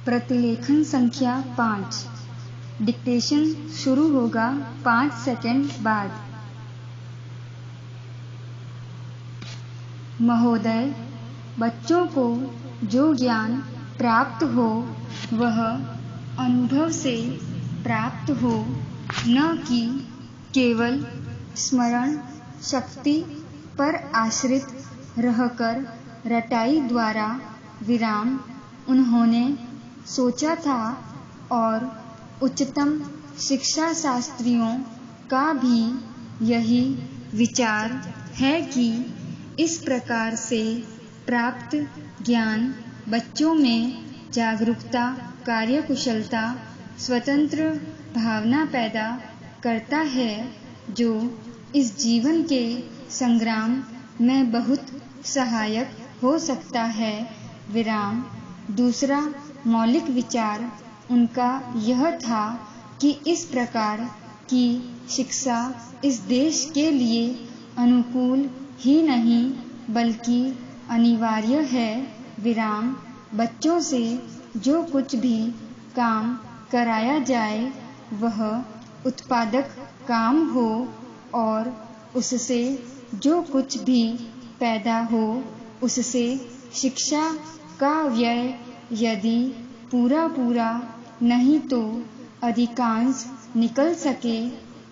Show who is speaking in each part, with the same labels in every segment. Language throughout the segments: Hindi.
Speaker 1: प्रतिलेखन संख्या 5। डिक्टेशन शुरू होगा 5 सेकंड बाद। महोदय, बच्चों को जो ज्ञान प्राप्त हो वह अनुभव से प्राप्त हो, न कि केवल स्मरण शक्ति पर आश्रित रहकर रटाई द्वारा। विराम। उन्होंने सोचा था और उच्चतम शिक्षा शास्त्रियों का भी यही विचार है कि इस प्रकार से प्राप्त ज्ञान बच्चों में जागरूकता, कार्यकुशलता, स्वतंत्र भावना पैदा करता है, जो इस जीवन के संग्राम में बहुत सहायक हो सकता है। विराम। दूसरा मौलिक विचार उनका यह था कि इस प्रकार की शिक्षा इस देश के लिए अनुकूल ही नहीं बल्कि अनिवार्य है। विराम। बच्चों से जो कुछ भी काम कराया जाए वह उत्पादक काम हो और उससे जो कुछ भी पैदा हो उससे शिक्षा का व्यय यदि पूरा नहीं तो अधिकांश निकल सके,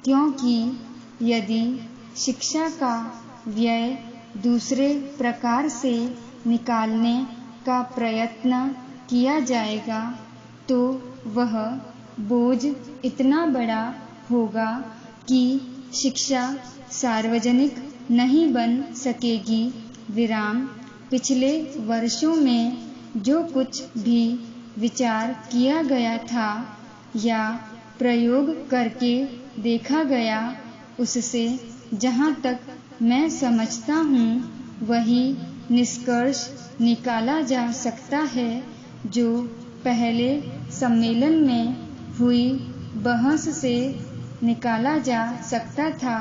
Speaker 1: क्योंकि यदि शिक्षा का व्यय दूसरे प्रकार से निकालने का प्रयत्न किया जाएगा तो वह बोझ इतना बड़ा होगा कि शिक्षा सार्वजनिक नहीं बन सकेगी। विराम। पिछले वर्षों में जो कुछ भी विचार किया गया था या प्रयोग करके देखा गया, उससे जहाँ तक मैं समझता हूँ वही निष्कर्ष निकाला जा सकता है जो पहले सम्मेलन में हुई बहस से निकाला जा सकता था।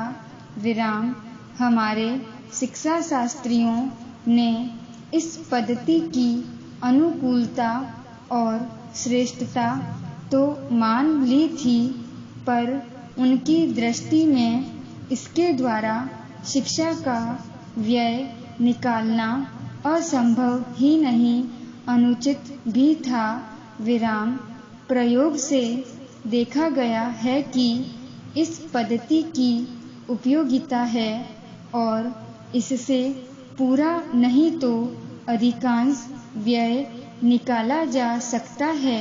Speaker 1: विराम। हमारे शिक्षा शास्त्रियों ने इस पद्धति की अनुकूलता और श्रेष्ठता तो मान ली थी, पर उनकी दृष्टि में इसके द्वारा शिक्षा का व्यय निकालना असंभव ही नहीं, अनुचित भी था। विराम। प्रयोग से देखा गया है कि इस पद्धति की उपयोगिता है और इससे पूरा नहीं तो अधिकांश व्यय निकाला जा सकता है।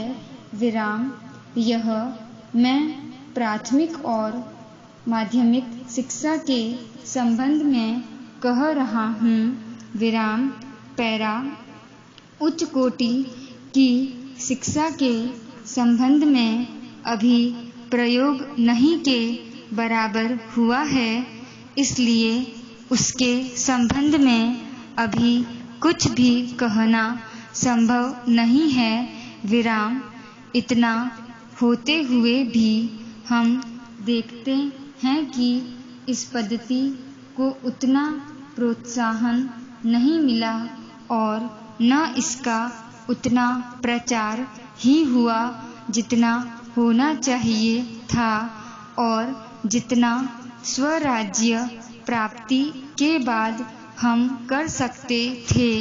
Speaker 1: विराम। यह मैं प्राथमिक और माध्यमिक शिक्षा के संबंध में कह रहा हूँ। विराम। पैरा। उच्च कोटि की शिक्षा के संबंध में अभी प्रयोग नहीं के बराबर हुआ है, इसलिए उसके संबंध में अभी कुछ भी कहना संभव नहीं है। विराम। इतना होते हुए भी हम देखते हैं कि इस पद्धति को उतना प्रोत्साहन नहीं मिला और न इसका उतना प्रचार ही हुआ जितना होना चाहिए था और जितना स्वराज्य प्राप्ति के बाद हम कर सकते थे।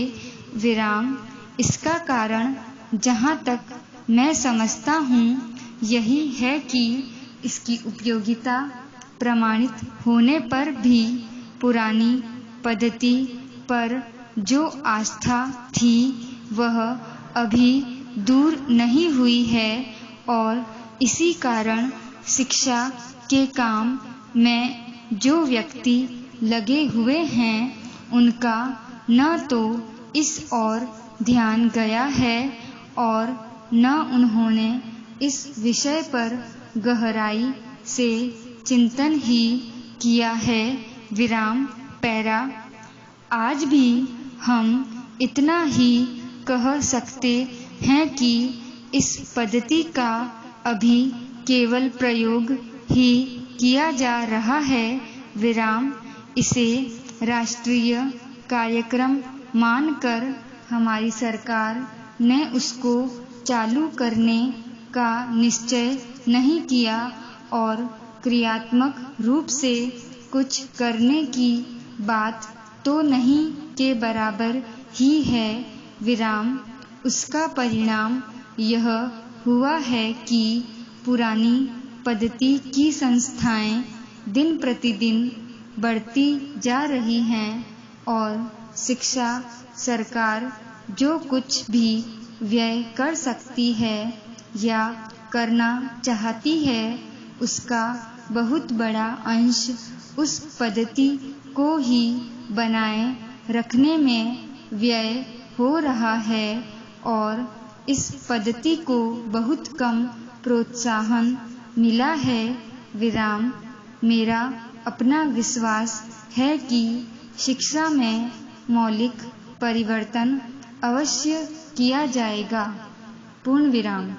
Speaker 1: विराम। इसका कारण जहाँ तक मैं समझता हूँ यही है कि इसकी उपयोगिता प्रमाणित होने पर भी पुरानी पद्धति पर जो आस्था थी वह अभी दूर नहीं हुई है और इसी कारण शिक्षा के काम में जो व्यक्ति लगे हुए हैं उनका न तो इस ओर ध्यान गया है और न उन्होंने इस विषय पर गहराई से चिंतन ही किया है। विराम। पैरा। आज भी हम इतना ही कह सकते हैं कि इस पद्धति का अभी केवल प्रयोग ही किया जा रहा है। विराम। इसे राष्ट्रीय कार्यक्रम मानकर हमारी सरकार ने उसको चालू करने का निश्चय नहीं किया और क्रियात्मक रूप से कुछ करने की बात तो नहीं के बराबर ही है विराम। उसका परिणाम यह हुआ है कि पुरानी पद्धति की संस्थाएं दिन प्रतिदिन बढ़ती जा रही हैं और शिक्षा सरकार जो कुछ भी व्यय कर सकती है या करना चाहती है उसका बहुत बड़ा अंश उस पद्धति को ही बनाए रखने में व्यय हो रहा है और इस पद्धति को बहुत कम प्रोत्साहन मिला है विराम। मेरा अपना विश्वास है कि शिक्षा में मौलिक परिवर्तन अवश्य किया जाएगा। पूर्ण विराम।